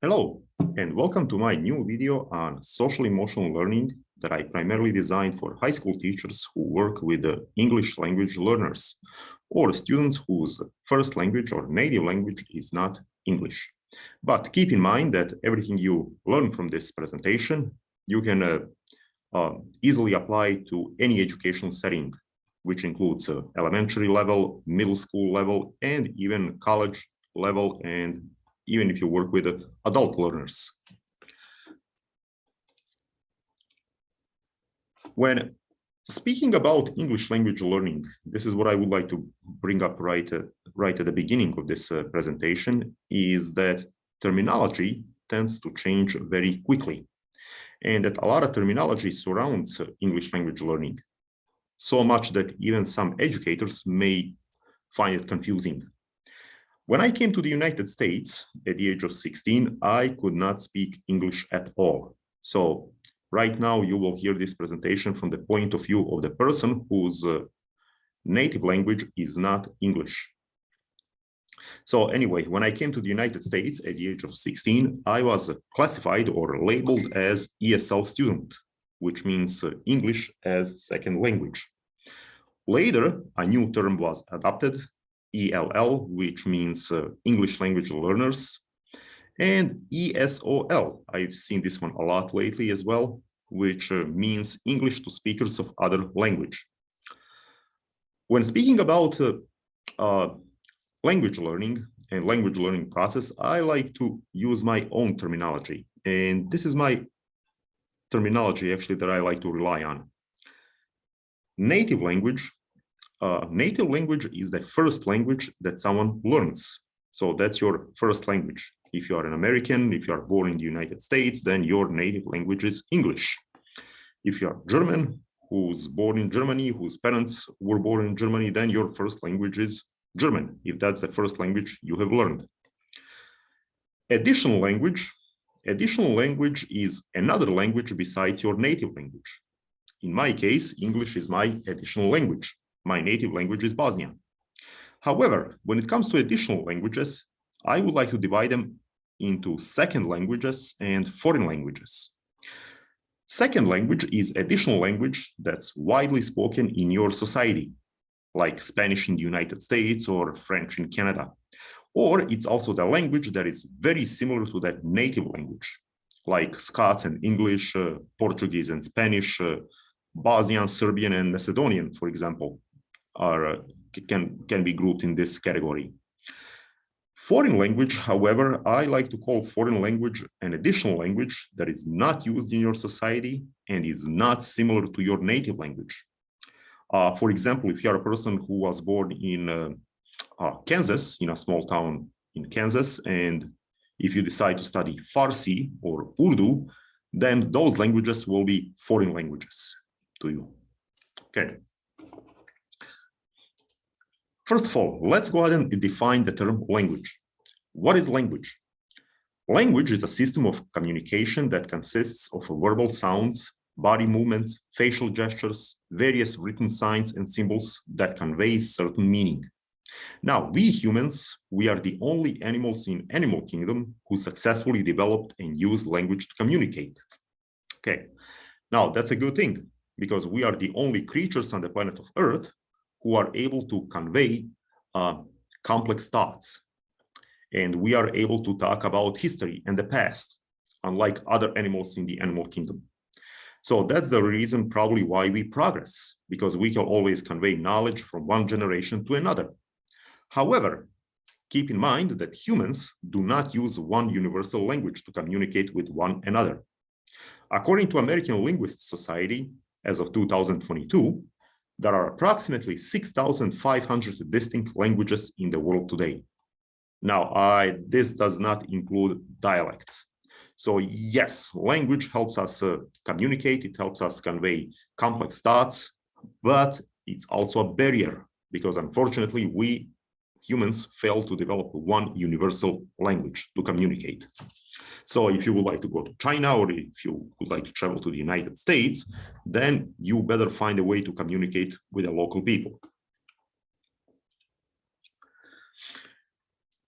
Hello, and welcome to my new video on social emotional learning that I primarily designed for high school teachers who work with English language learners or students whose first language or native language is not English. But keep in mind that everything you learn from this presentation, you can easily apply to any educational setting, which includes elementary level, middle school level, and even college level, and even if you work with adult learners. When speaking about English language learning, this is what I would like to bring up right at the beginning of this presentation, is that terminology tends to change very quickly, and that a lot of terminology surrounds English language learning, so much that even some educators may find it confusing. When I came to the United States at the age of 16, I could not speak English at all. So right now you will hear this presentation from the point of view of the person whose native language is not English. So anyway, when I came to the United States at the age of 16, I was classified or labeled as ESL student, which means English as second language. Later, a new term was adopted, ELL, which means English language learners, and ESOL. I've seen this one a lot lately as well, which means English to speakers of other language. When speaking about language learning and language learning process, I like to use my own terminology. And this is my terminology actually that I like to rely on. Native language. Native language is the first language that someone learns. So that's your first language. If you are an American, if you are born in the United States, then your native language is English. If you are German, who's born in Germany, whose parents were born in Germany, then your first language is German, if that's the first language you have learned. Additional language is another language besides your native language. In my case, English is my additional language. My native language is Bosnian. However, when it comes to additional languages, I would like to divide them into second languages and foreign languages. Second language is additional language that's widely spoken in your society, like Spanish in the United States or French in Canada. Or it's also the language that is very similar to that native language, like Scots and English, Portuguese and Spanish, Bosnian, Serbian, and Macedonian, for example, can be grouped in this category. Foreign language, however, I like to call foreign language an additional language that is not used in your society and is not similar to your native language. For example, if you are a person who was born in Kansas, in a small town in Kansas, and if you decide to study Farsi or Urdu, then those languages will be foreign languages to you. Okay. First of all, let's go ahead and define the term language. What is language? Language is a system of communication that consists of verbal sounds, body movements, facial gestures, various written signs and symbols that convey certain meaning. Now, we humans, we are the only animals in animal kingdom who successfully developed and used language to communicate. Okay, now that's a good thing because we are the only creatures on the planet of Earth who are able to convey complex thoughts. And we are able to talk about history and the past, unlike other animals in the animal kingdom. So that's the reason probably why we progress, because we can always convey knowledge from one generation to another. However, keep in mind that humans do not use one universal language to communicate with one another. According to American Linguist Society, as of 2022, there are approximately 6,500 distinct languages in the world today. Now, this does not include dialects. So yes, language helps us communicate, it helps us convey complex thoughts, but it's also a barrier because unfortunately we humans fail to develop one universal language to communicate. So if you would like to go to China or if you would like to travel to the United States, then you better find a way to communicate with the local people.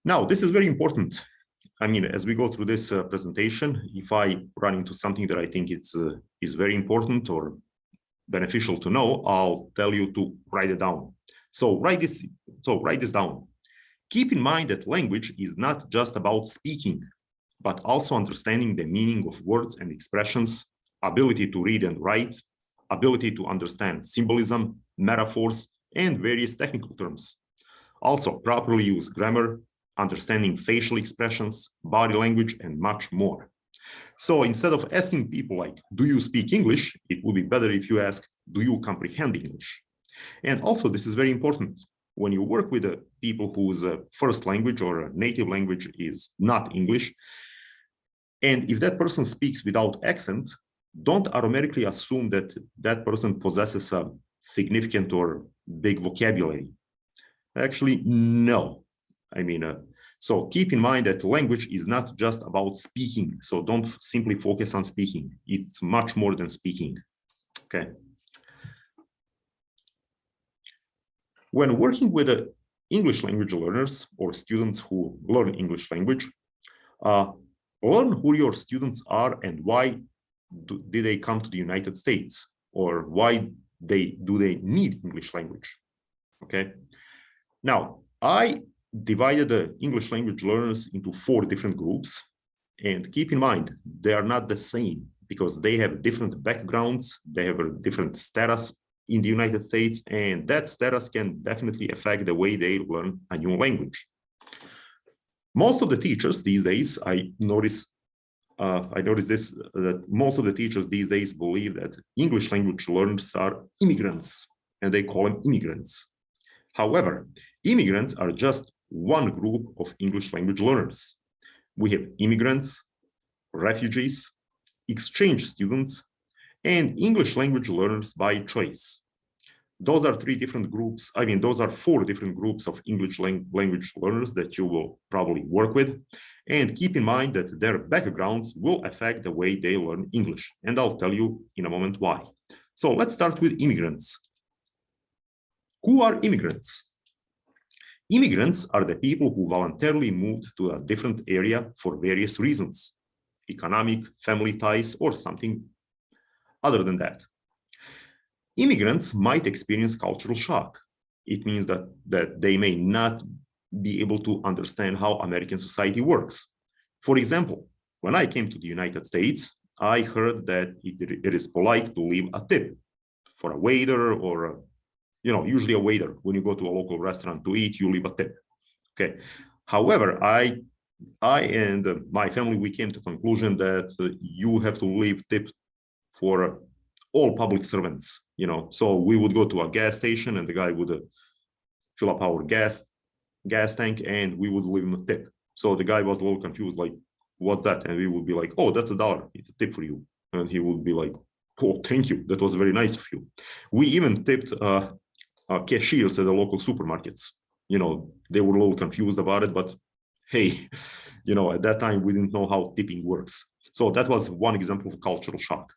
Now, this is very important I mean, as we go through this presentation, if I run into something that I think is very important or beneficial to know, I'll tell you to write it down. So write this down. Keep in mind that language is not just about speaking, but also understanding the meaning of words and expressions, ability to read and write, ability to understand symbolism, metaphors, and various technical terms. Also, properly use grammar, understanding facial expressions, body language, and much more. So instead of asking people like, do you speak English? It would be better if you ask, do you comprehend English? And also, this is very important. When you work with people whose first language or native language is not English, and if that person speaks without accent, don't automatically assume that that person possesses a significant or big vocabulary. Actually, no. I mean, so keep in mind that language is not just about speaking. So don't simply focus on speaking. It's much more than speaking. Okay. When working with English language learners or students who learn English language, learn who your students are and why did they come to the United States, or why do they need English language. Okay. Now, I divided the English language learners into 4 different groups, and keep in mind, they are not the same because they have different backgrounds, they have a different status in the United States, and that status can definitely affect the way they learn a new language. Most of the teachers these days, I notice this, that most of the teachers these days believe that English language learners are immigrants, and they call them immigrants. However, immigrants are just one group of English language learners. We have immigrants, refugees, exchange students, and English language learners by choice. Those are 3 different groups. I mean, those are 4 different groups of English language learners that you will probably work with. And keep in mind that their backgrounds will affect the way they learn English. And I'll tell you in a moment why. So let's start with immigrants. Who are immigrants? Immigrants are the people who voluntarily moved to a different area for various reasons, economic, family ties, or something other than that. Immigrants might experience cultural shock. It means that they may not be able to understand how American society works. For example, when I came to the United States, I heard that it is polite to leave a tip for a waiter or usually a waiter. When you go to a local restaurant to eat, you leave a tip. Okay. However, I and my family, we came to the conclusion that you have to leave tip for all public servants, So we would go to a gas station and the guy would fill up our gas tank and we would leave him a tip. So the guy was a little confused, like, what's that? And we would be like, oh, that's $1. It's a tip for you. And he would be like, oh, thank you. That was very nice of you. We even tipped cashiers at the local supermarkets. They were a little confused about it, but hey, at that time, we didn't know how tipping works. So that was one example of cultural shock.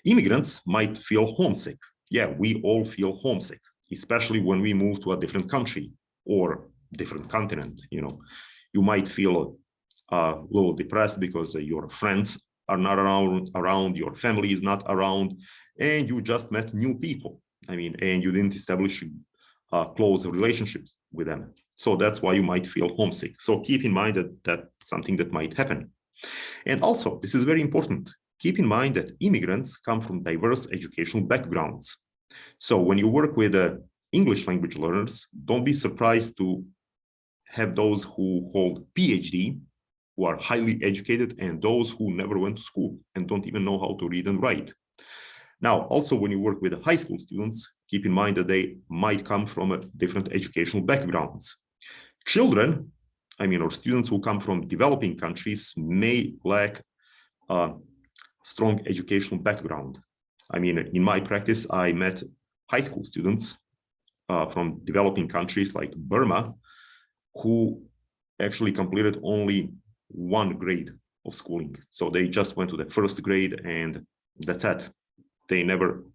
Immigrants might feel homesick. Yeah, we all feel homesick, especially when we move to a different country or different continent. You might feel a little depressed because your friends are not around, your family is not around, and you just met new people. I mean, and you didn't establish close relationships with them. So that's why you might feel homesick. So keep in mind that that's something that might happen. And also, this is very important. Keep in mind that immigrants come from diverse educational backgrounds. So when you work with English language learners, don't be surprised to have those who hold PhD, who are highly educated, and those who never went to school and don't even know how to read and write. Now, also when you work with high school students, keep in mind that they might come from different educational backgrounds. Children, or students who come from developing countries may lack strong educational background. In my practice, I met high school students from developing countries like Burma, who actually completed only 1 grade of schooling. So they just went to the 1st grade and that's it. They never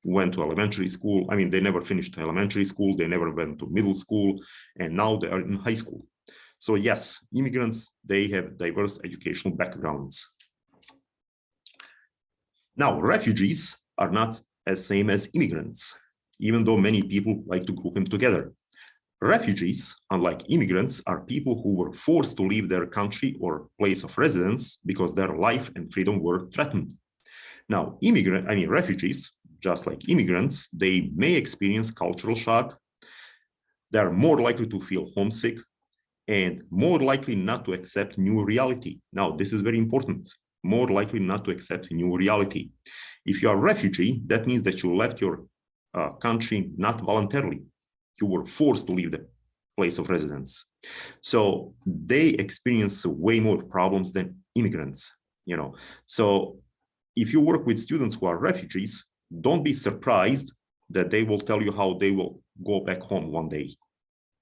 went to elementary school. They never finished elementary school. They never went to middle school. And now they are in high school. So yes, immigrants, they have diverse educational backgrounds. Now, refugees are not as same as immigrants, even though many people like to group them together. Refugees, unlike immigrants, are people who were forced to leave their country or place of residence because their life and freedom were threatened. Now, refugees, just like immigrants, they may experience cultural shock. They're more likely to feel homesick and more likely not to accept new reality. Now, this is very important. More likely not to accept new reality. If you are a refugee, that means that you left your country not voluntarily. You were forced to leave the place of residence. So they experience way more problems than immigrants, you know. So if you work with students who are refugees, don't be surprised that they will tell you how they will go back home one day,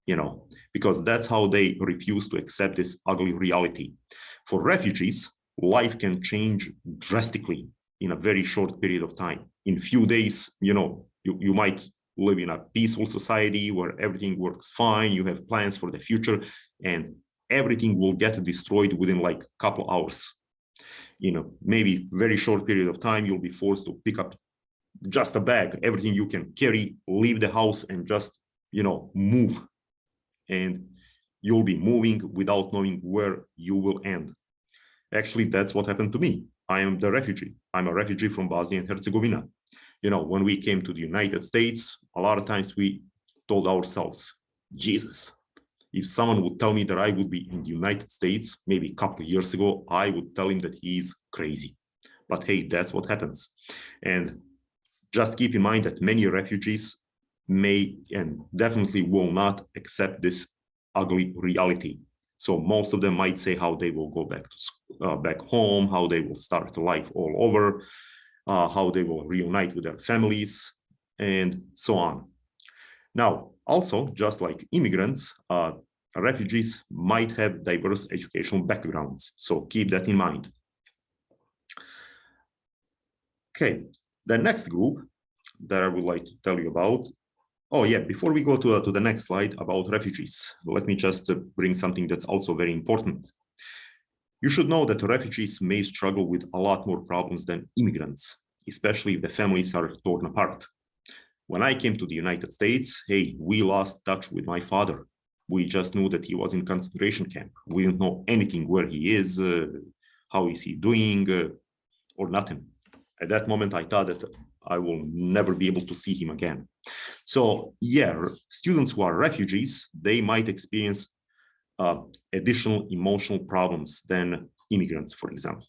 you know, because that's how they refuse to accept this ugly reality. For refugees, life can change drastically in a very short period of time. In few days, you know, you might live in a peaceful society where everything works fine, you have plans for the future, and everything will get destroyed within like a couple hours. You know, maybe very short period of time, you'll be forced to pick up just a bag, everything you can carry, leave the house and just, you know, move. And you'll be moving without knowing where you will end. Actually, that's what happened to me. I am the refugee. I'm a refugee from Bosnia and Herzegovina. You know, when we came to the United States, a lot of times we told ourselves, Jesus, if someone would tell me that I would be in the United States, maybe a couple of years ago, I would tell him that he's crazy. But hey, that's what happens. And just keep in mind that many refugees may and definitely will not accept this ugly reality. So most of them might say how they will go back home, how they will start life all over, how they will reunite with their families, and so on. Now, also, just like immigrants, refugees might have diverse educational backgrounds. So keep that in mind. Okay, the next group that I would like to tell you about. Oh yeah, before we go to the next slide about refugees, let me just bring something that's also very important. You should know that refugees may struggle with a lot more problems than immigrants, especially if the families are torn apart. When I came to the United States, hey, we lost touch with my father. We just knew that he was in concentration camp. We didn't know anything where he is, how is he doing, or nothing. At that moment, I thought that I will never be able to see him again. So yeah, students who are refugees, they might experience additional emotional problems than immigrants, for example.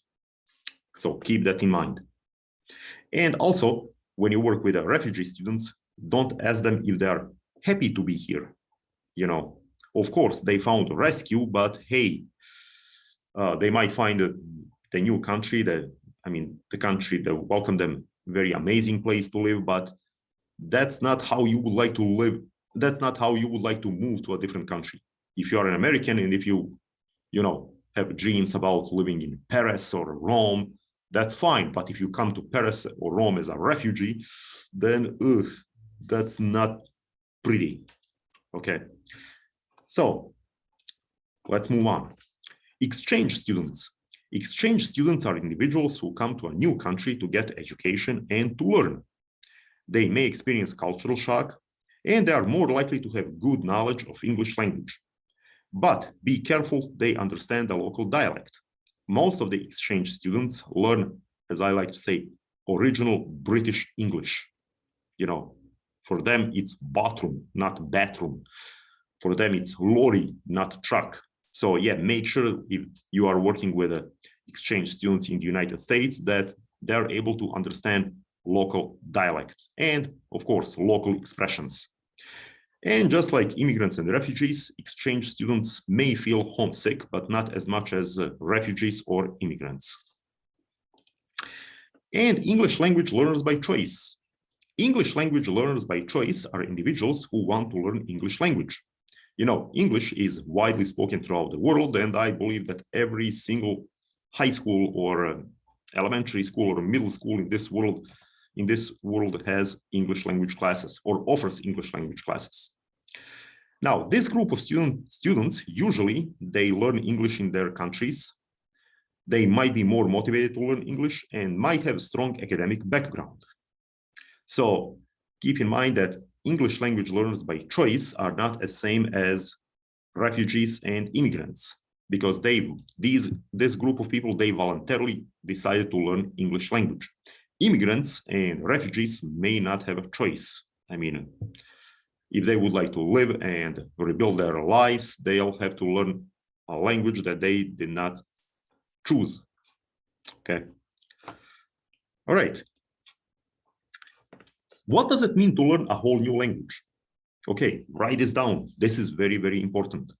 So keep that in mind. And also, when you work with refugee students, don't ask them if they are happy to be here. You know, of course, they found rescue, but hey, they might find the new country, the country that welcomed them, very amazing place to live, but that's not how you would like to live. That's not how you would like to move to a different country. If you are an American and if you have dreams about living in Paris or Rome, that's fine. But if you come to Paris or Rome as a refugee, then that's not pretty. Okay. So let's move on. Exchange students. Exchange students are individuals who come to a new country to get education and to learn. They may experience cultural shock, and they are more likely to have good knowledge of English language. But be careful, they understand the local dialect. Most of the exchange students learn, as I like to say, original British English. You know, for them, it's bathroom, not bathroom. For them, it's lorry, not truck. So yeah, make sure if you are working with exchange students in the United States that they're able to understand local dialect and, of course, local expressions. And just like immigrants and refugees, exchange students may feel homesick, but not as much as refugees or immigrants. And English language learners by choice. English language learners by choice are individuals who want to learn English language. You know, English is widely spoken throughout the world, and I believe that every single high school or elementary school or middle school in this world has English language classes or offers English language classes. Now, this group of students, usually they learn English in their countries. They might be more motivated to learn English and might have strong academic background. So keep in mind that English language learners by choice are not the same as refugees and immigrants, because this group of people, they voluntarily decided to learn English language. Immigrants and refugees may not have a choice. I mean, if they would like to live and rebuild their lives, they'll have to learn a language that they did not choose. Okay. All right. What does it mean to learn a whole new language? Okay, write this down. This is very, very important.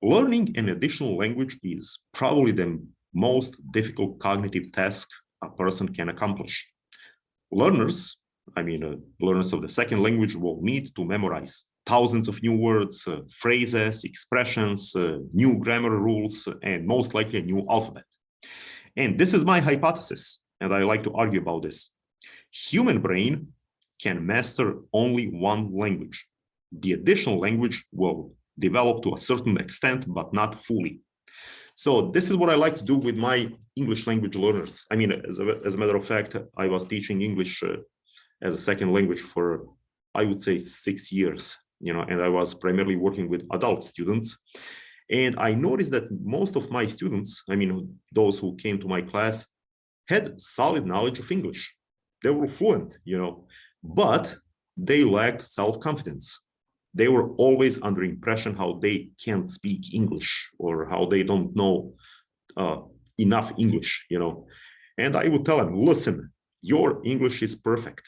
Learning an additional language is probably the most difficult cognitive task a person can accomplish. Learners of the second language will need to memorize thousands of new words, phrases, expressions, new grammar rules, and most likely a new alphabet. And this is my hypothesis, and I like to argue about this. Human brain can master only one language. The additional language will develop to a certain extent, but not fully. So this is what I like to do with my English language learners. I mean, as a matter of fact, I was teaching English as a second language for, I would say, 6 years, and I was primarily working with adult students. And I noticed that most of my students, those who came to my class, had solid knowledge of English. They were fluent, but they lacked self-confidence. They were always under impression how they can't speak English or how they don't know enough English, And I would tell them, listen, your English is perfect.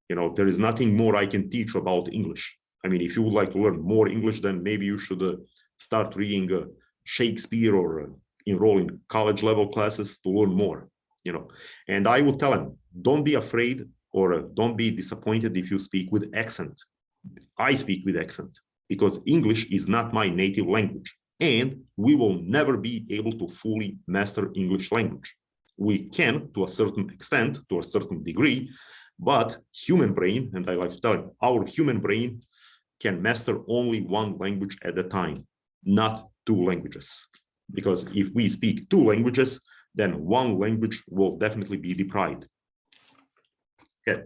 There is nothing more I can teach about English. If you would like to learn more English, then maybe you should start reading Shakespeare or enroll in college level classes to learn more, And I would tell them, don't be afraid or don't be disappointed if you speak with accent. I speak with accent because English is not my native language, and we will never be able to fully master English language. We can, to a certain extent, to a certain degree, but human brain, and I like to tell you, our human brain can master only one language at a time, not two languages. Because if we speak two languages, then one language will definitely be deprived. Okay.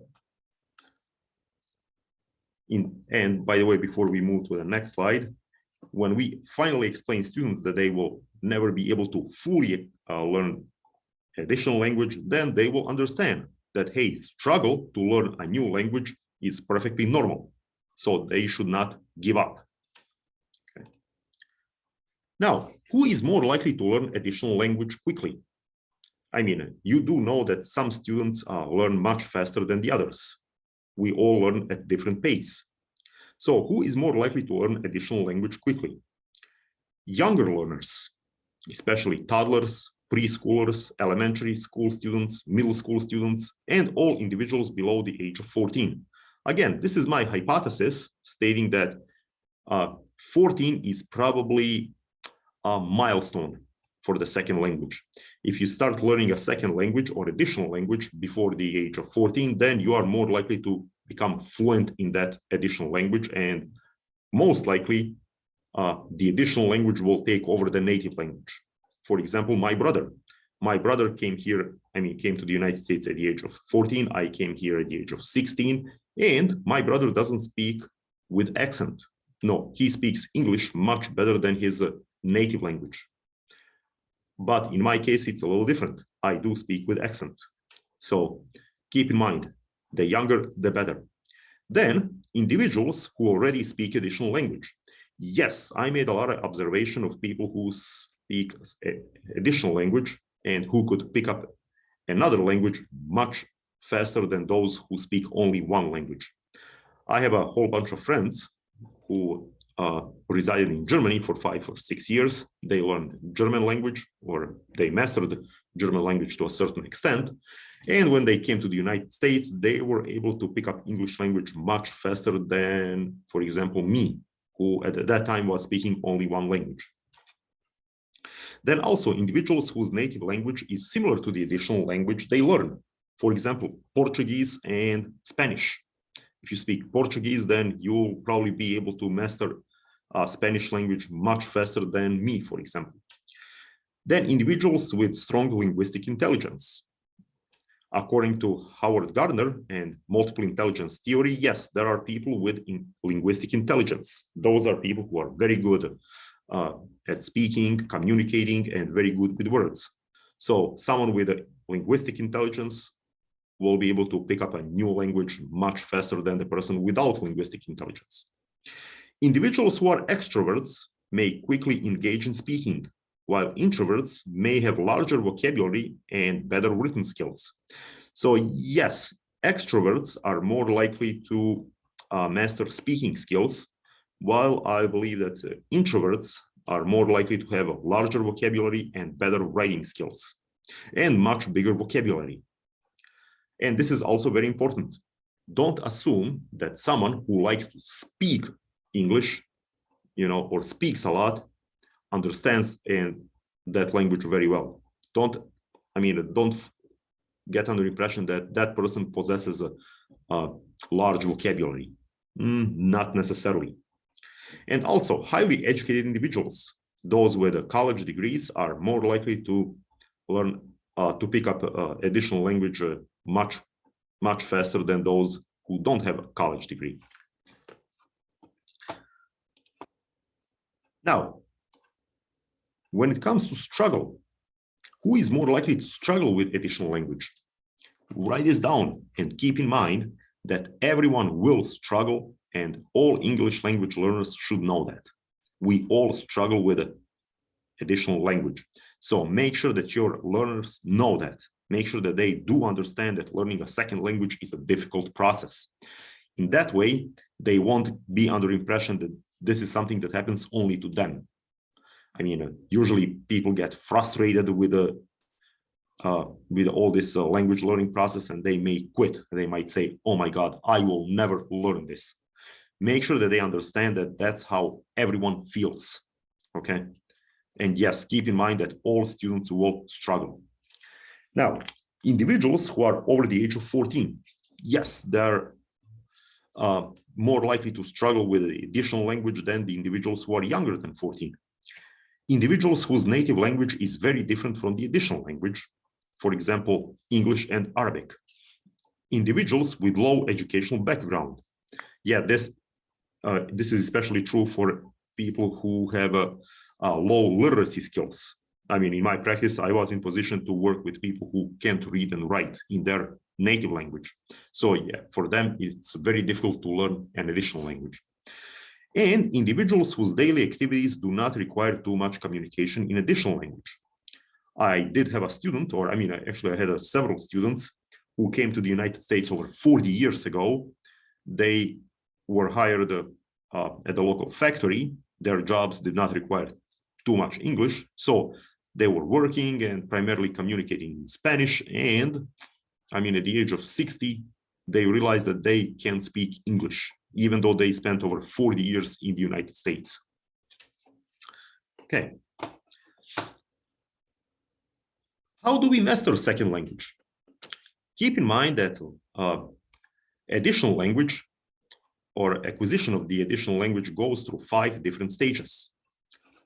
And by the way, before we move to the next slide, when we finally explain students that they will never be able to fully learn additional language, then they will understand that, hey, struggle to learn a new language is perfectly normal. So they should not give up. Okay. Now, who is more likely to learn additional language quickly? You do know that some students learn much faster than the others. We all learn at different pace. So who is more likely to learn additional language quickly? Younger learners, especially toddlers, preschoolers, elementary school students, middle school students, and all individuals below the age of 14. Again, this is my hypothesis stating that 14 is probably a milestone for the second language. If you start learning a second language or additional language before the age of 14, then you are more likely to become fluent in that additional language, and most likely the additional language will take over the native language. For example, my brother came here, came to the United States at the age of 14. I came here at the age of 16, and my brother doesn't speak with accent. No, he speaks English much better than his native language. But in my case, it's a little different. I do speak with accent. So keep in mind, the younger, the better. Then individuals who already speak additional language. Yes, I made a lot of observation of people who speak additional language and who could pick up another language much faster than those who speak only one language. I have a whole bunch of friends who resided in Germany for 5 or 6 years. They learned German language, or they mastered German language to a certain extent. And when they came to the United States, they were able to pick up English language much faster than, for example, me, who at that time was speaking only one language. Then also individuals whose native language is similar to the additional language they learn. For example, Portuguese and Spanish. If you speak Portuguese, then you'll probably be able to master Spanish language much faster than me, for example. Then individuals with strong linguistic intelligence. According to Howard Gardner and multiple intelligence theory, yes, there are people with linguistic intelligence. Those are people who are very good at speaking, communicating, and very good with words. So someone with a linguistic intelligence will be able to pick up a new language much faster than the person without linguistic intelligence. Individuals who are extroverts may quickly engage in speaking, while introverts may have larger vocabulary and better written skills. So yes, extroverts are more likely to master speaking skills, while I believe that introverts are more likely to have a larger vocabulary and better writing skills, and much bigger vocabulary. And this is also very important. Don't assume that someone who likes to speak English, or speaks a lot, understands that language very well. Don't get under the impression that that person possesses a large vocabulary. Not necessarily. And also, highly educated individuals, those with college degrees, are more likely to learn to pick up additional language much faster than those who don't have a college degree. Now, when it comes to struggle, who is more likely to struggle with additional language? Write this down and keep in mind that everyone will struggle, and all English language learners should know that. We all struggle with additional language. So make sure that your learners know that. Make sure that they do understand that learning a second language is a difficult process. In that way, they won't be under the impression that this is something that happens only to them. Usually people get frustrated with all this language learning process, and they may quit. They might say, oh my God, I will never learn this. Make sure that they understand that that's how everyone feels, okay? And yes, keep in mind that all students will struggle. Now, individuals who are over the age of 14, yes, they're more likely to struggle with additional language than the individuals who are younger than 14. Individuals whose native language is very different from the additional language, for example, English and Arabic. Individuals with low educational background. Yeah, this is especially true for people who have low literacy skills. In my practice, I was in position to work with people who can't read and write in their native language. So yeah, for them, it's very difficult to learn an additional language. And individuals whose daily activities do not require too much communication in additional language. I did have a student, or I had several students who came to the United States over 40 years ago. They were hired at the local factory. Their jobs did not require too much English. So they were working and primarily communicating in Spanish. And at the age of 60, they realized that they can't speak English, even though they spent over 40 years in the United States. Okay. How do we master second language? Keep in mind that additional language or acquisition of the additional language goes through 5 different stages.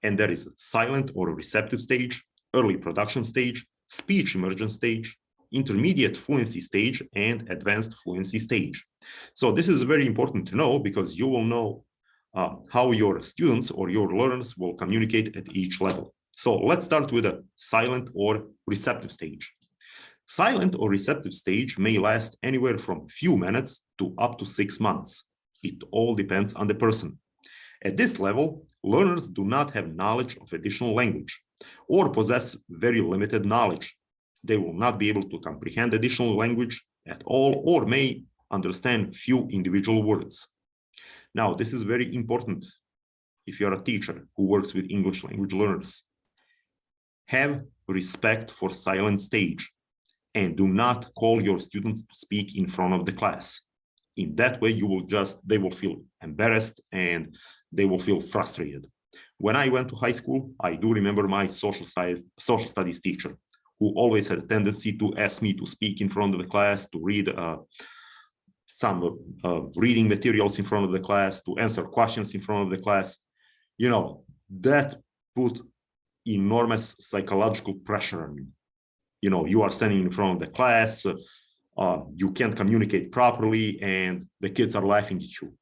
And there is a silent or receptive stage, early production stage, speech immersion stage, intermediate fluency stage, and advanced fluency stage. So this is very important to know, because you will know how your students or your learners will communicate at each level. So let's start with a silent or receptive stage. Silent or receptive stage may last anywhere from few minutes to up to 6 months. It all depends on the person. At this level, learners do not have knowledge of additional language or possess very limited knowledge. They will not be able to comprehend additional language at all, or may understand few individual words. Now, this is very important if you're a teacher who works with English language learners. Have respect for silent stage and do not call your students to speak in front of the class. In that way, they will feel embarrassed and they will feel frustrated. When I went to high school, I do remember my social studies teacher, who always had a tendency to ask me to speak in front of the class, to read some reading materials in front of the class, to answer questions in front of the class. that put enormous psychological pressure on you. You are standing in front of the class, you can't communicate properly, and the kids are laughing at you.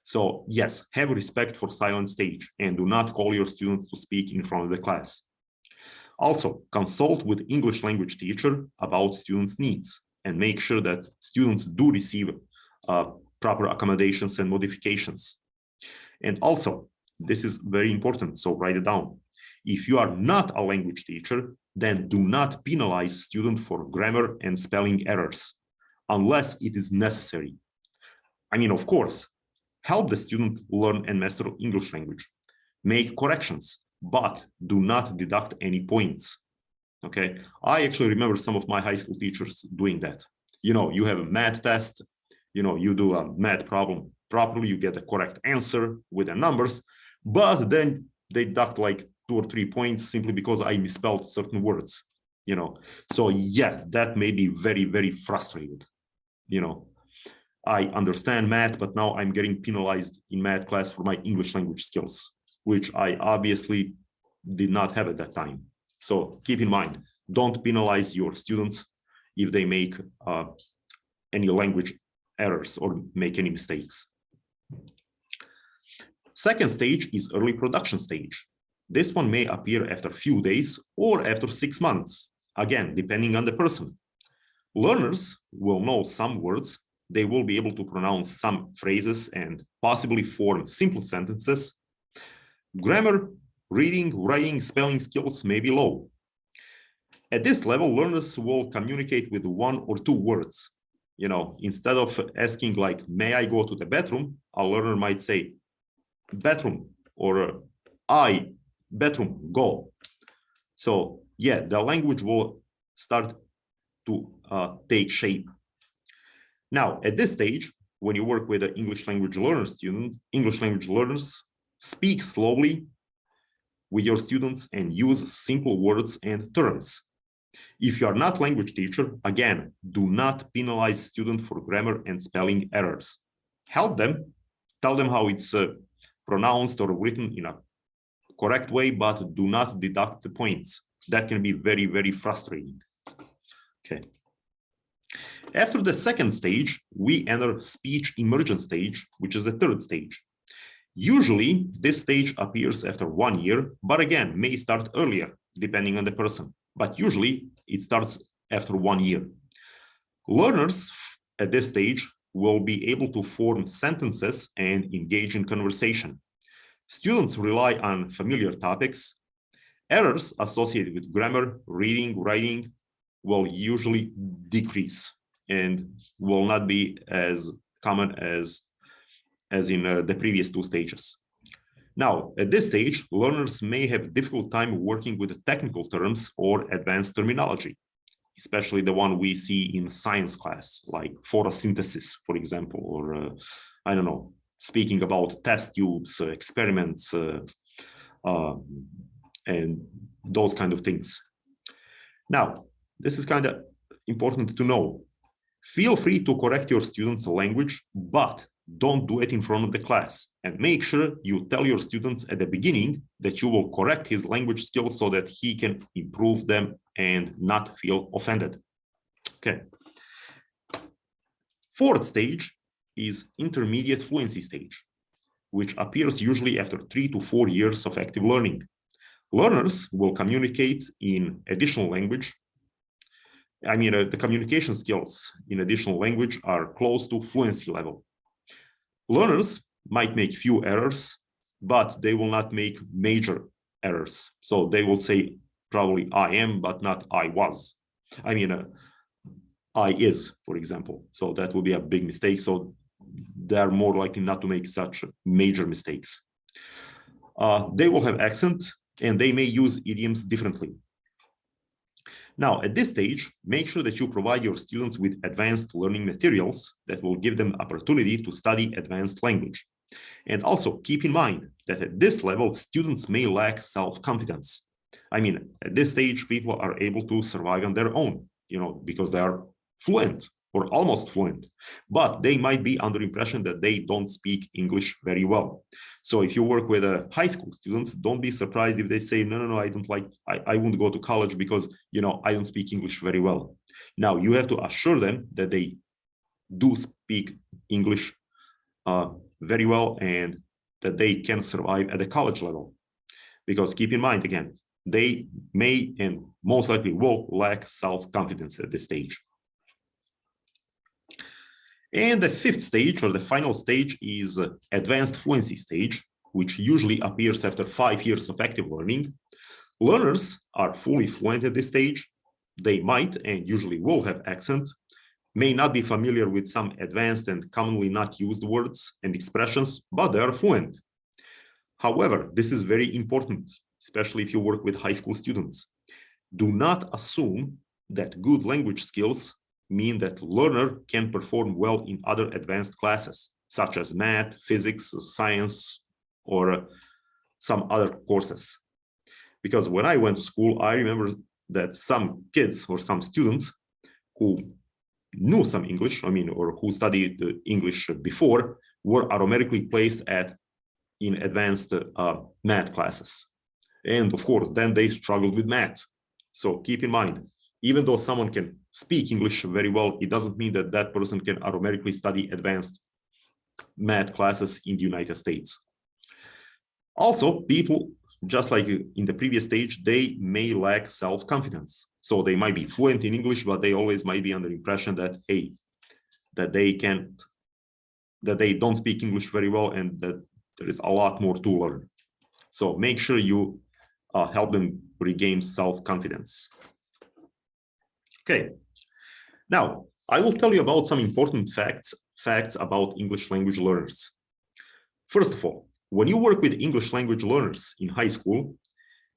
So yes, have respect for silent stage and do not call your students to speak in front of the class. Also, consult with English language teacher about students' needs and make sure that students do receive proper accommodations and modifications. And also, this is very important, so write it down. If you are not a language teacher, then do not penalize students for grammar and spelling errors, unless it is necessary. Of course, help the student learn and master English language. Make corrections, but do not deduct any points. Okay, I actually remember some of my high school teachers doing that. You have a math test, you do a math problem properly, you get a correct answer with the numbers, but then they deduct like 2 or 3 points simply because I misspelled certain words. So yeah, that may be very, very frustrated. I understand math, but now I'm getting penalized in math class for my English language skills, which I obviously did not have at that time. So keep in mind, don't penalize your students if they make any language errors or make any mistakes. Second stage is early production stage. This one may appear after a few days or after 6 months, again, depending on the person. Learners will know some words, they will be able to pronounce some phrases and possibly form simple sentences. Grammar, reading, writing, spelling skills may be low. At this level, learners will communicate with 1 or 2 words. Instead of asking like, may I go to the bathroom? A learner might say, bathroom, or I, bathroom, go. So yeah, the language will start to take shape. Now, at this stage, when you work with the English language learners speak slowly with your students and use simple words and terms. If you are not language teacher, again, do not penalize students for grammar and spelling errors. Help them, tell them how it's pronounced or written in a correct way, but do not deduct the points. That can be very, very frustrating. Okay. After the second stage, we enter speech immersion stage, which is the third stage. Usually, this stage appears after 1 year, but again, may start earlier, depending on the person. But usually, it starts after 1 year. Learners at this stage will be able to form sentences and engage in conversation. Students rely on familiar topics. Errors associated with grammar, reading, writing will usually decrease and will not be as common as in the previous 2 stages. Now, at this stage, learners may have a difficult time working with the technical terms or advanced terminology, especially the one we see in science class, like photosynthesis, for example, or I don't know, speaking about test tubes, experiments, and those kind of things. Now, this is kind of important to know. Feel free to correct your students' language, but don't do it in front of the class, and make sure you tell your students at the beginning that you will correct his language skills so that he can improve them and not feel offended. Okay. Fourth stage is intermediate fluency stage, which appears usually after 3 to 4 years of active learning. Learners will communicate in additional language. The communication skills in additional language are close to fluency level. Learners might make few errors, but they will not make major errors. So they will say probably I am, but not I was. I is, for example. So that will be a big mistake. So they're more likely not to make such major mistakes. They will have accent and they may use idioms differently. Now, at this stage, make sure that you provide your students with advanced learning materials that will give them opportunity to study advanced language. And also keep in mind that at this level, students may lack self-confidence. At this stage, people are able to survive on their own, because they are fluent or almost fluent, but they might be under impression that they don't speak English very well. So if you work with high school students, don't be surprised if they say, no, I won't go to college because, I don't speak English very well. Now you have to assure them that they do speak English very well and that they can survive at the college level. Because keep in mind, again, they may and most likely will lack self-confidence at this stage. And the fifth stage, or the final stage, is advanced fluency stage, which usually appears after 5 years of active learning. Learners are fully fluent at this stage. They might and usually will have accent, may not be familiar with some advanced and commonly not used words and expressions, but they are fluent. However, this is very important, especially if you work with high school students. Do not assume that good language skills mean that learner can perform well in other advanced classes, such as math, physics, science, or some other courses. Because when I went to school, I remember that some kids or some students who knew some English, or who studied English before, were automatically placed in advanced math classes. And of course, then they struggled with math. So keep in mind, even though someone can speak English very well, it doesn't mean that that person can automatically study advanced math classes in the United States. Also, people, just like in the previous stage, they may lack self-confidence. So they might be fluent in English, but they always might be under the impression that, hey, that they don't speak English very well and that there is a lot more to learn. So make sure you help them regain self-confidence. Okay, now I will tell you about some important facts about English language learners. First of all, when you work with English language learners in high school,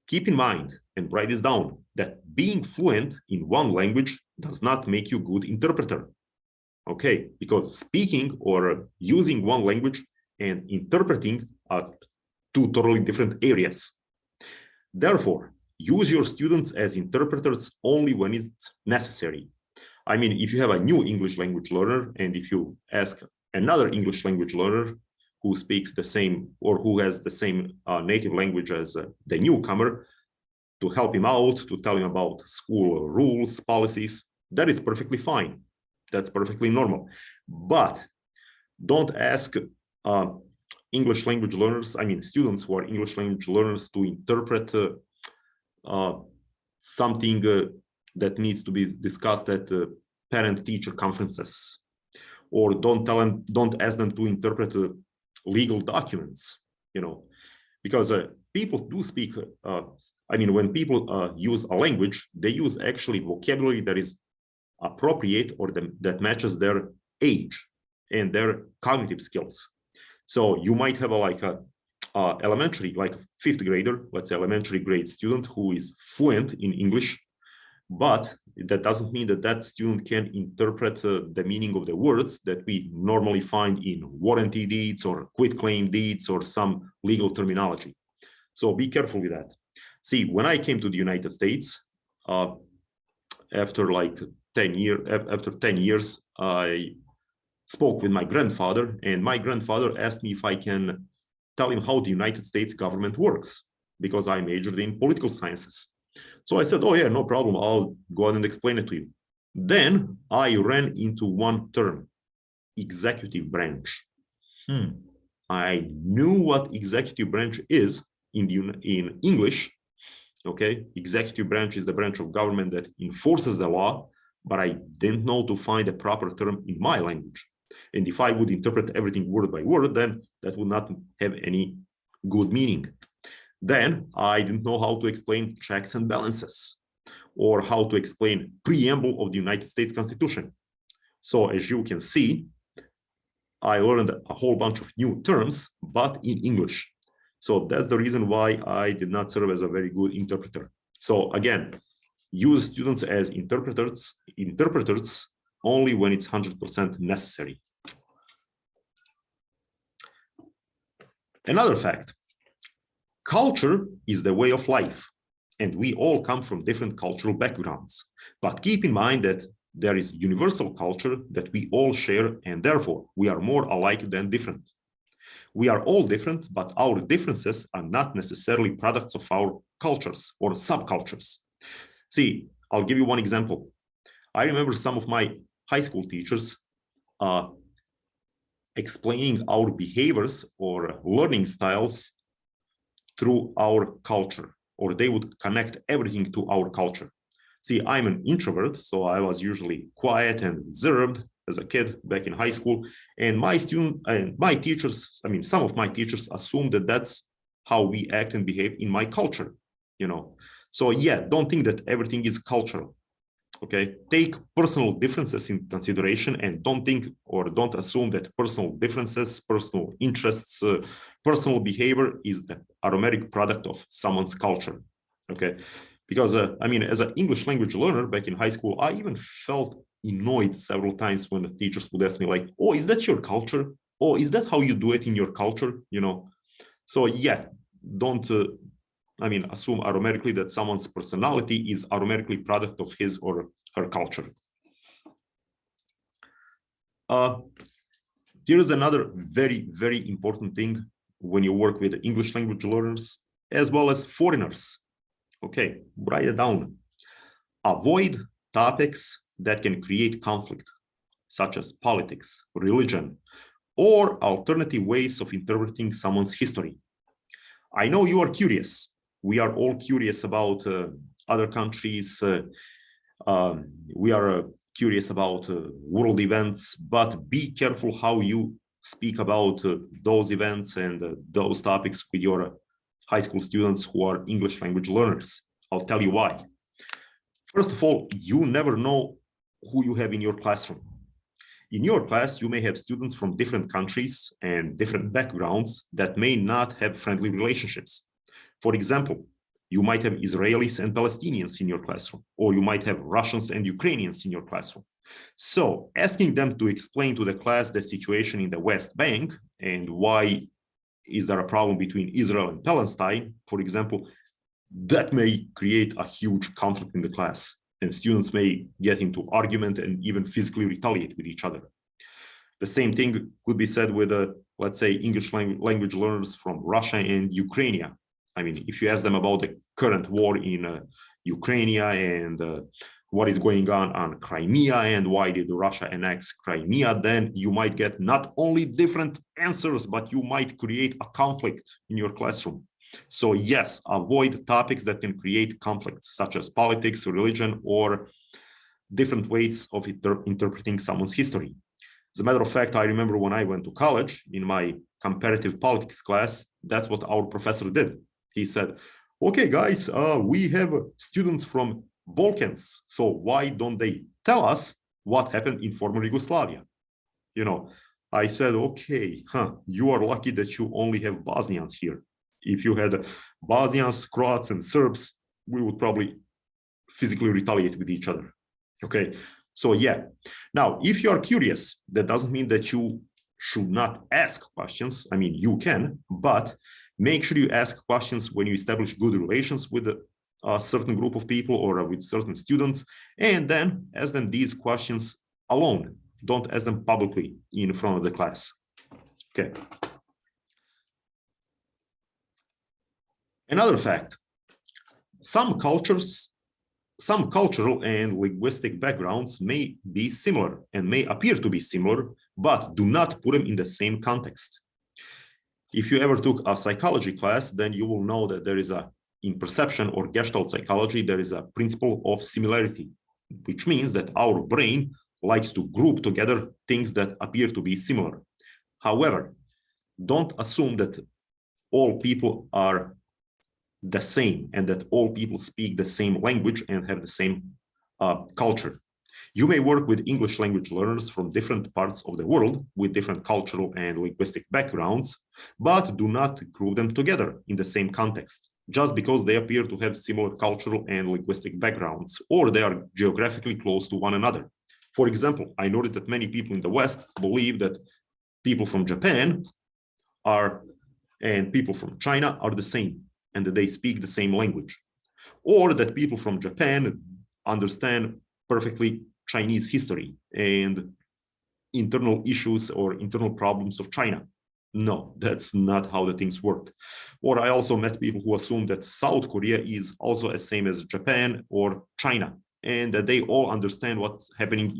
keep in mind and write this down, that being fluent in one language does not make you a good interpreter. Okay, because speaking or using one language and interpreting are two totally different areas. Therefore, use your students as interpreters only when it's necessary. If you have a new English language learner and if you ask another English language learner who speaks the same or who has the same native language as the newcomer to help him out, to tell him about school rules, policies, that is perfectly fine. That's perfectly normal. But don't ask English language learners, students who are English language learners, to interpret something that needs to be discussed at parent-teacher conferences, or don't ask them to interpret legal documents, because people do speak. When people use a language, they use actually vocabulary that is appropriate or that matches their age and their cognitive skills. So you might have elementary, like fifth grader, let's say elementary grade student who is fluent in English, but that doesn't mean that that student can interpret the meaning of the words that we normally find in warranty deeds or quitclaim deeds or some legal terminology. So be careful with that. See, when I came to the United States, after 10 years, I spoke with my grandfather, and my grandfather asked me if I can tell him how the United States government works, because I majored in political sciences. So I said, oh yeah, no problem, I'll go ahead and explain it to you. Then I ran into one term, executive branch. I knew what executive branch is in English. Okay, executive branch is the branch of government that enforces the law, but I didn't know to find a proper term in my language. And if I would interpret everything word by word, then that would not have any good meaning. Then I didn't know how to explain checks and balances, or how to explain preamble of the United States Constitution. So as you can see, I learned a whole bunch of new terms, but in English. So that's the reason why I did not serve as a very good interpreter. So again, use students as interpreters only when it's 100% necessary. Another fact, culture is the way of life, and we all come from different cultural backgrounds. But keep in mind that there is universal culture that we all share, and therefore we are more alike than different. We are all different, but our differences are not necessarily products of our cultures or subcultures. See, I'll give you one example. I remember some of my high school teachers explaining our behaviors or learning styles through our culture, or they would connect everything to our culture. See, I'm an introvert, so I was usually quiet and reserved as a kid back in high school. And my teachers, some of my teachers assumed that that's how we act and behave in my culture, you know. So yeah, don't think that everything is cultural. Okay, take personal differences in consideration, and don't think or don't assume that personal differences, personal interests, personal behavior is the automatic product of someone's culture. Okay, because as an English language learner back in high school, I even felt annoyed several times when the teachers would ask me like, "Oh, is that your culture? Oh, is that how you do it in your culture?" You know, so yeah, don't. Assume automatically that someone's personality is automatically product of his or her culture. Here is another very, very important thing when you work with English language learners as well as foreigners. Okay, write it down. Avoid topics that can create conflict, such as politics, religion, or alternative ways of interpreting someone's history. I know you are curious. We are all curious about other countries. We are curious about world events, but be careful how you speak about those events and those topics with your high school students who are English language learners. I'll tell you why. First of all, you never know who you have in your classroom. In your class, you may have students from different countries and different backgrounds that may not have friendly relationships. For example, you might have Israelis and Palestinians in your classroom, or you might have Russians and Ukrainians in your classroom. So asking them to explain to the class the situation in the West Bank and why is there a problem between Israel and Palestine, for example, that may create a huge conflict in the class, and students may get into argument and even physically retaliate with each other. The same thing could be said with, let's say, English language learners from Russia and Ukraine. If you ask them about the current war in Ukraine and what is going on Crimea and why did Russia annex Crimea, then you might get not only different answers, but you might create a conflict in your classroom. So yes, avoid topics that can create conflicts, such as politics, religion, or different ways of interpreting someone's history. As a matter of fact, I remember when I went to college in my comparative politics class, that's what our professor did. He said, okay, guys, we have students from Balkans, so why don't they tell us what happened in former Yugoslavia? You know, I said, okay, you are lucky that you only have Bosnians here. If you had Bosnians, Croats, and Serbs, we would probably physically retaliate with each other. Okay, so yeah. Now, if you are curious, that doesn't mean that you should not ask questions. You can, but make sure you ask questions when you establish good relations with a certain group of people or with certain students, and then ask them these questions alone. Don't ask them publicly in front of the class. Okay. Another fact, some cultural and linguistic backgrounds may be similar and may appear to be similar, but do not put them in the same context. If you ever took a psychology class, then you will know that there is in perception or Gestalt psychology, there is a principle of similarity, which means that our brain likes to group together things that appear to be similar. However, don't assume that all people are the same and that all people speak the same language and have the same culture. You may work with English language learners from different parts of the world with different cultural and linguistic backgrounds, but do not group them together in the same context, just because they appear to have similar cultural and linguistic backgrounds, or they are geographically close to one another. For example, I noticed that many people in the West believe that people from Japan and people from China are the same, and that they speak the same language, or that people from Japan understand perfectly Chinese history and internal issues or internal problems of China. No, that's not how the things work. Or I also met people who assume that South Korea is also the same as Japan or China, and that they all understand what's happening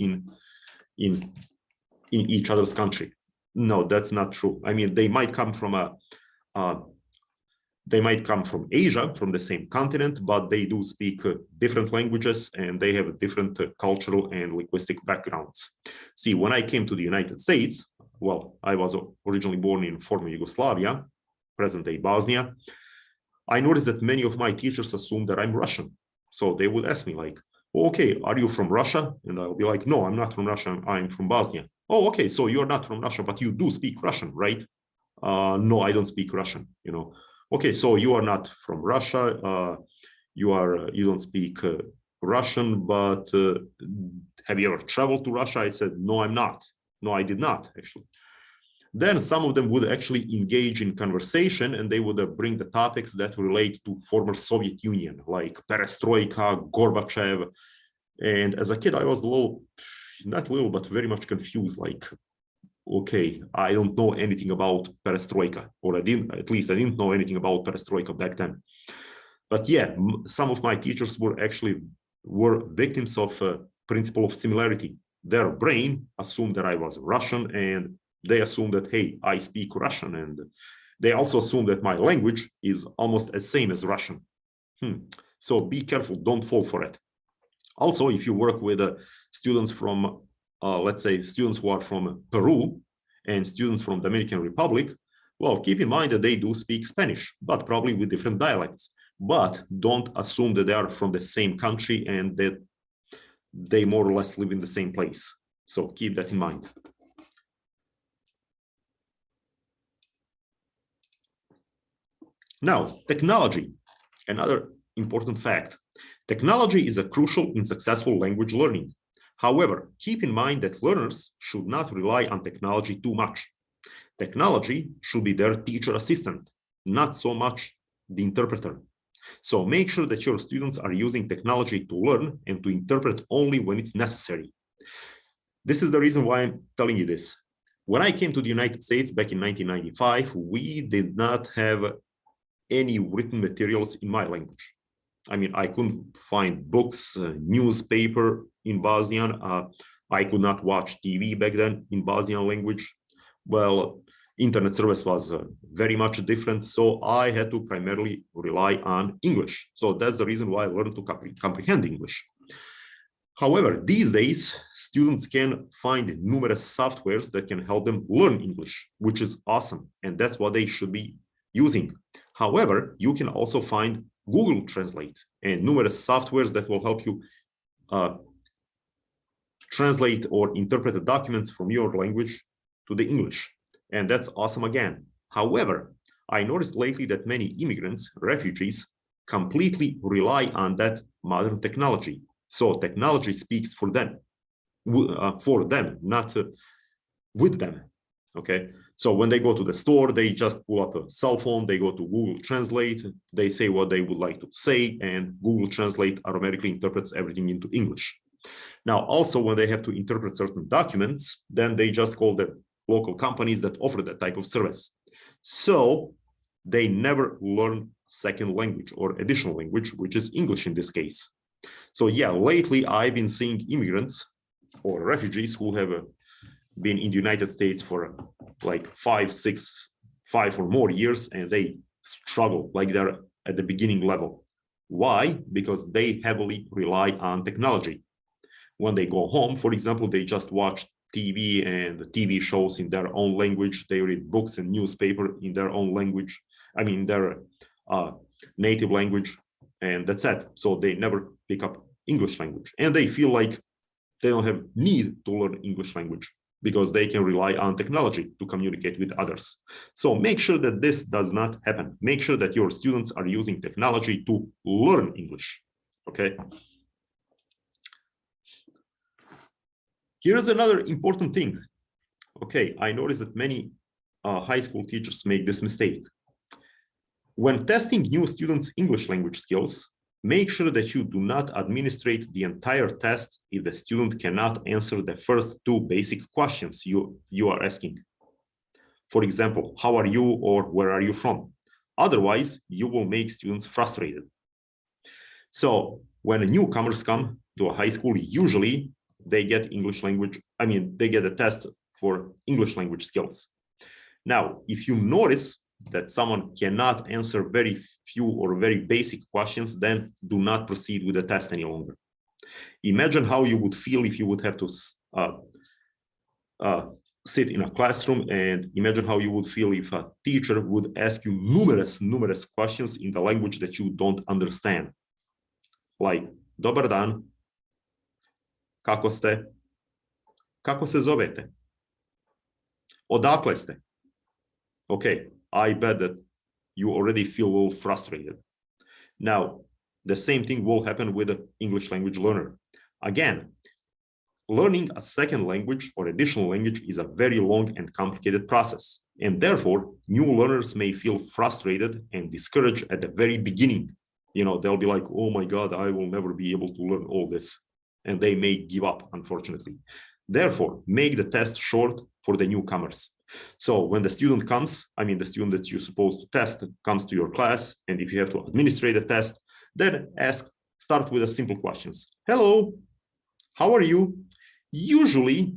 in each other's country. No, that's not true. I mean, they might come from Asia, from the same continent, but they do speak different languages and they have different cultural and linguistic backgrounds. See, when I came to the United States, well, I was originally born in former Yugoslavia, present-day Bosnia. I noticed that many of my teachers assumed that I'm Russian. So they would ask me like, okay, are you from Russia? And I'll be like, no, I'm not from Russia, I'm from Bosnia. Oh, okay, so you're not from Russia, but you do speak Russian, right? No, I don't speak Russian, you know. Okay, so you are not from Russia, you don't speak Russian, but have you ever traveled to Russia? I said, no, I'm not. No, I did not, actually. Then some of them would actually engage in conversation and they would bring the topics that relate to former Soviet Union, like perestroika, Gorbachev. And as a kid, I was not little, but very much confused, like, okay, I don't know anything about perestroika, or at least I didn't know anything about perestroika back then. But yeah, some of my teachers were victims of principle of similarity. Their brain assumed that I was Russian, and they assumed that, hey, I speak Russian, and they also assumed that my language is almost the same as Russian. So be careful, don't fall for it. Also, if you work with students from, let's say, students who are from Peru and students from the Dominican Republic, well, keep in mind that they do speak Spanish, but probably with different dialects. But don't assume that they are from the same country and that they more or less live in the same place. So keep that in mind. Now, technology, another important fact. Technology is crucial in successful language learning. However, keep in mind that learners should not rely on technology too much. Technology should be their teacher assistant, not so much the interpreter. So make sure that your students are using technology to learn and to interpret only when it's necessary. This is the reason why I'm telling you this. When I came to the United States back in 1995, we did not have any written materials in my language. I mean, I couldn't find books, newspaper in Bosnian. I could not watch TV back then in Bosnian language. Well, internet service was very much different, so I had to primarily rely on English. So that's the reason why I learned to comprehend English. However, these days, students can find numerous softwares that can help them learn English, which is awesome, and that's what they should be using. However, you can also find Google Translate and numerous softwares that will help you translate or interpret the documents from your language to the English. And that's awesome again. However, I noticed lately that many immigrants, refugees, completely rely on that modern technology. So technology speaks for them, not with them. Okay. So when they go to the store, they just pull up a cell phone, they go to Google Translate, they say what they would like to say, and Google Translate automatically interprets everything into English. Now, also when they have to interpret certain documents, then they just call the local companies that offer that type of service. So they never learn second language or additional language, which is English in this case. So yeah, lately I've been seeing immigrants or refugees who have been in the United States for like 5 or more years, and they struggle like they're at the beginning level. Why? Because they heavily rely on technology. When they go home, for example, they just watch TV and TV shows in their own language. They read books and newspaper in their own language. I mean, their native language, and that's it. So they never pick up English language, and they feel like they don't have need to learn English language because they can rely on technology to communicate with others. So make sure that this does not happen. Make sure that your students are using technology to learn English, okay? Here's another important thing. Okay, I noticed that many high school teachers make this mistake. When testing new students' English language skills, make sure that you do not administrate the entire test if the student cannot answer the first two basic questions you are asking. For example, how are you or where are you from? Otherwise, you will make students frustrated. So when newcomers come to a high school, usually they get they get a test for English language skills. Now, if you notice that someone cannot answer very few or very basic questions, then do not proceed with the test any longer. Imagine how you would feel if you would have to sit in a classroom, and imagine how you would feel if a teacher would ask you numerous questions in the language that you don't understand. Like, dobar dan, kako ste, kako se zovete, odakle ste? Okay, I bet that you already feel a little frustrated. Now, the same thing will happen with an English language learner. Again, learning a second language or additional language is a very long and complicated process. And therefore, new learners may feel frustrated and discouraged at the very beginning. They'll be like, oh my God, I will never be able to learn all this. And they may give up, unfortunately. Therefore, make the test short for the newcomers. So when the student comes, the student that you're supposed to test comes to your class, and if you have to administrate the test, then start with the simple questions. Hello, how are you? Usually,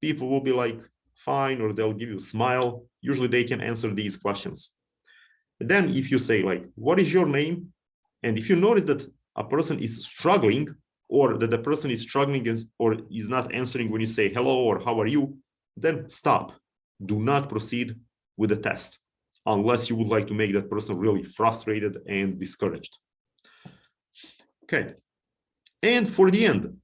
people will be like, fine, or they'll give you a smile. Usually they can answer these questions. Then if you say like, what is your name? And if you notice that a person is struggling, or that the person is struggling or is not answering when you say hello or how are you, then stop. Do not proceed with the test unless you would like to make that person really frustrated and discouraged. Okay. And for the end,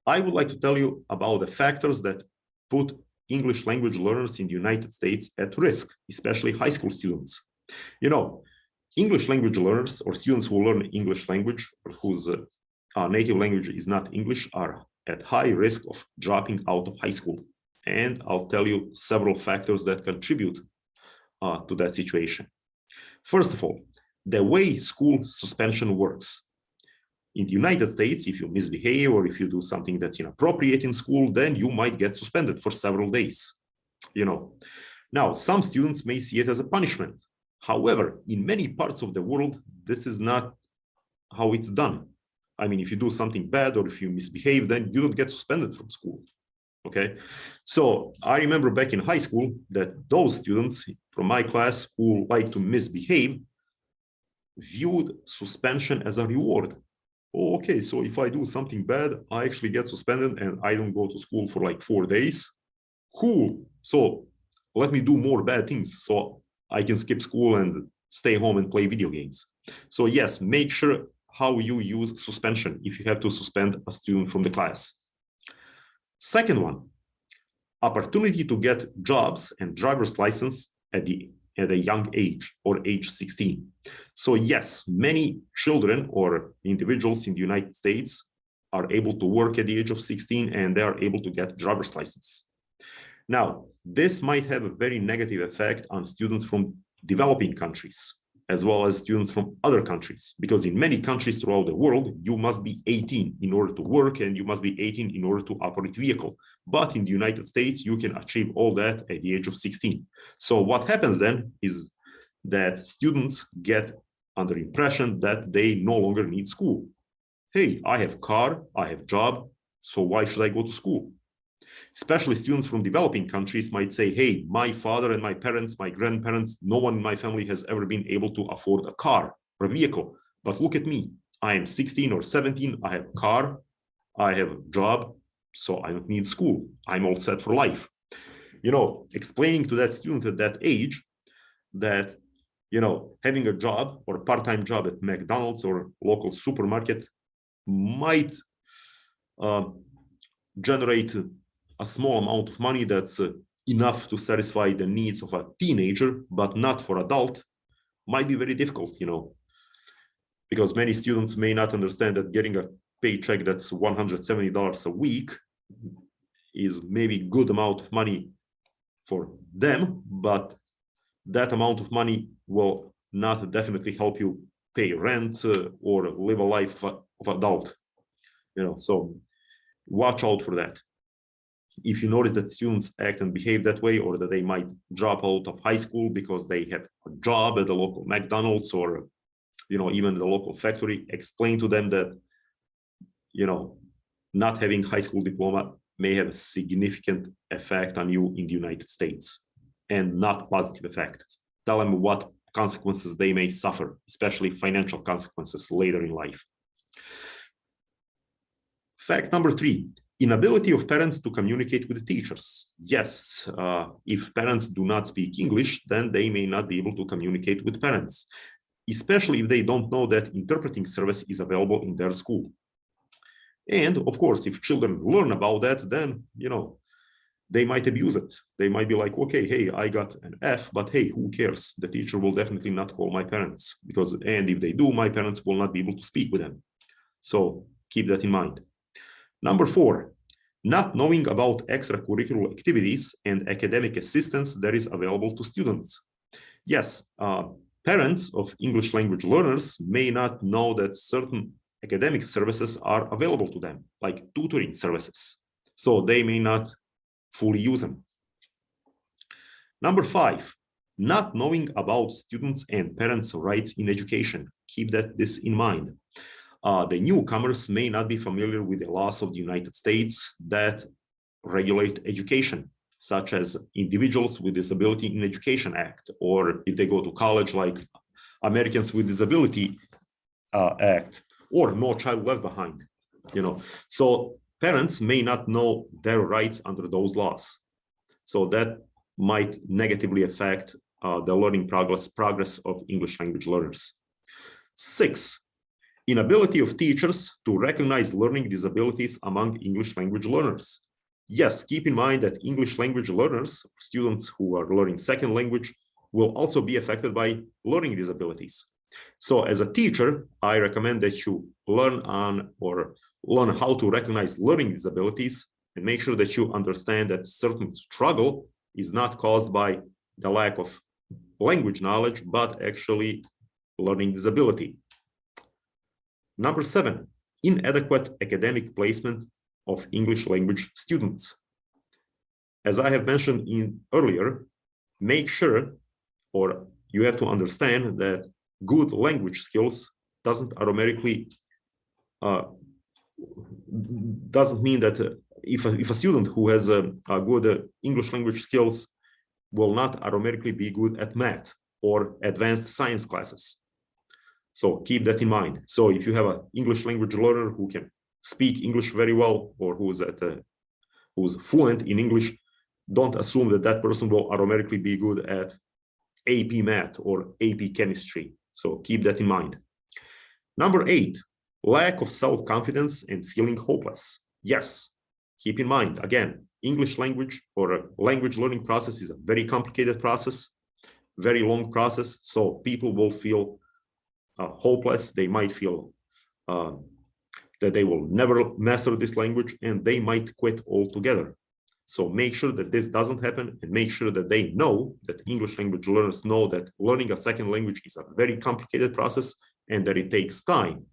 I would like to tell you about the factors that put English language learners in the United States at risk, especially high school students. English language learners or students who learn English language or whose native language is not English are at high risk of dropping out of high school. And I'll tell you several factors that contribute to that situation. First of all, the way school suspension works. In the United States, if you misbehave or if you do something that's inappropriate in school, then you might get suspended for several days. Now, some students may see it as a punishment. However, in many parts of the world, this is not how it's done. If you do something bad or if you misbehave, then you don't get suspended from school. Okay, so I remember back in high school that those students from my class who like to misbehave viewed suspension as a reward. Oh, okay, so if I do something bad, I actually get suspended and I don't go to school for like 4 days. Cool. So let me do more bad things so I can skip school and stay home and play video games. So yes, make sure how you use suspension if you have to suspend a student from the class. Second one, opportunity to get jobs and driver's license at a young age or age 16. So yes, many children or individuals in the United States are able to work at the age of 16 and they are able to get driver's license. Now, this might have a very negative effect on students from developing countries, as well as students from other countries, because in many countries throughout the world, you must be 18 in order to work and you must be 18 in order to operate a vehicle. But in the United States, you can achieve all that at the age of 16. So what happens then is that students get under impression that they no longer need school. Hey, I have car, I have job, so why should I go to school? Especially students from developing countries might say, hey, my father and my parents, my grandparents, no one in my family has ever been able to afford a car or a vehicle. But look at me, I am 16 or 17, I have a car, I have a job, so I don't need school. I'm all set for life. Explaining to that student at that age that, having a job or a part-time job at McDonald's or local supermarket might generate a small amount of money that's enough to satisfy the needs of a teenager, but not for adult, might be very difficult, because many students may not understand that getting a paycheck that's $170 a week is maybe a good amount of money for them, but that amount of money will not definitely help you pay rent or live a life of adult. So watch out for that. If you notice that students act and behave that way, or that they might drop out of high school because they have a job at the local McDonald's or even the local factory, explain to them that not having high school diploma may have a significant effect on you in the United States, and not positive effect. Tell them what consequences they may suffer, especially financial consequences later in life. Fact number 3, inability of parents to communicate with the teachers. Yes, if parents do not speak English, then they may not be able to communicate with parents, especially if they don't know that interpreting service is available in their school. And of course, if children learn about that, then, they might abuse it. They might be like, okay, hey, I got an F, but hey, who cares? The teacher will definitely not call my parents, and if they do, my parents will not be able to speak with them. So keep that in mind. Number 4, not knowing about extracurricular activities and academic assistance that is available to students. Yes, parents of English language learners may not know that certain academic services are available to them, like tutoring services. So they may not fully use them. Number 5, not knowing about students' and parents' rights in education. Keep this in mind. The newcomers may not be familiar with the laws of the United States that regulate education, such as Individuals with Disability in Education Act, or if they go to college, like Americans with Disability Act, or No Child Left Behind. So parents may not know their rights under those laws. So that might negatively affect the learning progress of English language learners. 6, inability of teachers to recognize learning disabilities among English language learners. Yes, keep in mind that English language learners, students who are learning second language, will also be affected by learning disabilities. So as a teacher, I recommend that you learn how to recognize learning disabilities and make sure that you understand that certain struggle is not caused by the lack of language knowledge, but actually learning disability. Number 7, inadequate academic placement of English language students. As I have mentioned earlier, make sure, or you have to understand that good language skills doesn't mean that if a student who has a good English language skills will not automatically be good at math or advanced science classes. So keep that in mind. So if you have an English language learner who can speak English very well, or who's fluent in English, don't assume that that person will automatically be good at AP math or AP chemistry. So keep that in mind. Number 8, lack of self-confidence and feeling hopeless. Yes, keep in mind, again, English language or a language learning process is a very complicated process, very long process. So people will feel hopeless. They might feel that they will never master this language, and they might quit altogether. So make sure that this doesn't happen, and make sure that they know, that English language learners know, that learning a second language is a very complicated process and that it takes time,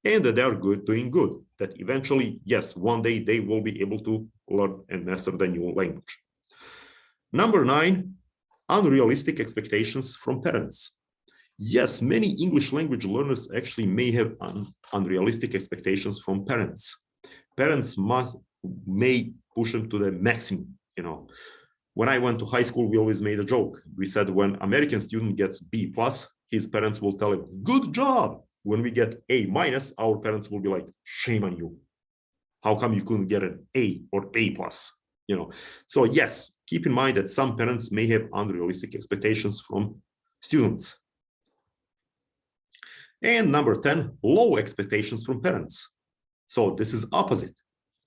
and that they are doing good, that eventually, yes, one day they will be able to learn and master the new language. Number 9, unrealistic expectations from parents. Yes, many English language learners actually may have unrealistic expectations from parents. Parents may push them to the maximum. When I went to high school, we always made a joke. We said when American student gets B+, his parents will tell him, good job. When we get A-, our parents will be like, shame on you. How come you couldn't get an A or A+? So yes, keep in mind that some parents may have unrealistic expectations from students. And number 10, low expectations from parents. So this is opposite.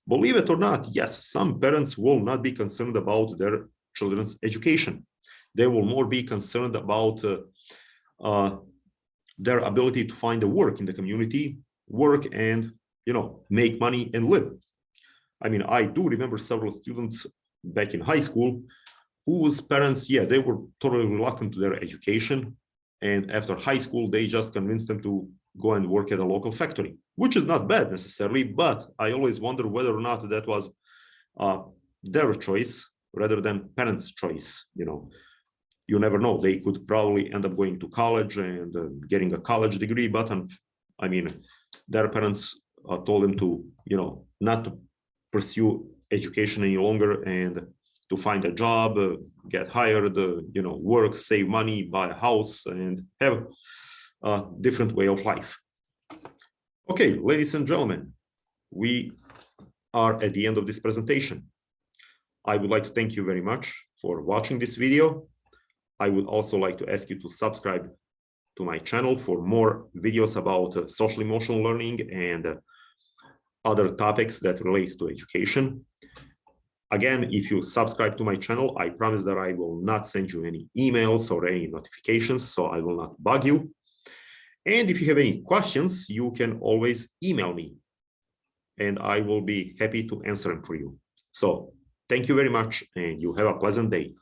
Believe it or not, yes, some parents will not be concerned about their children's education. They will more be concerned about their ability to find a work in the community, work and, make money and live. I mean, I do remember several students back in high school whose parents, they were totally reluctant to their education. And after high school, they just convinced them to go and work at a local factory, which is not bad necessarily, but I always wonder whether or not that was their choice rather than parents' choice. You never know. They could probably end up going to college and getting a college degree, but I mean, their parents told them to, not to pursue education any longer and to find a job, get hired, work, save money, buy a house, and have a different way of life. Okay, ladies and gentlemen, we are at the end of this presentation. I would like to thank you very much for watching this video. I would also like to ask you to subscribe to my channel for more videos about social emotional learning and other topics that relate to education. Again, if you subscribe to my channel, I promise that I will not send you any emails or any notifications, so I will not bug you. And if you have any questions, you can always email me, and I will be happy to answer them for you. So thank you very much, and you have a pleasant day.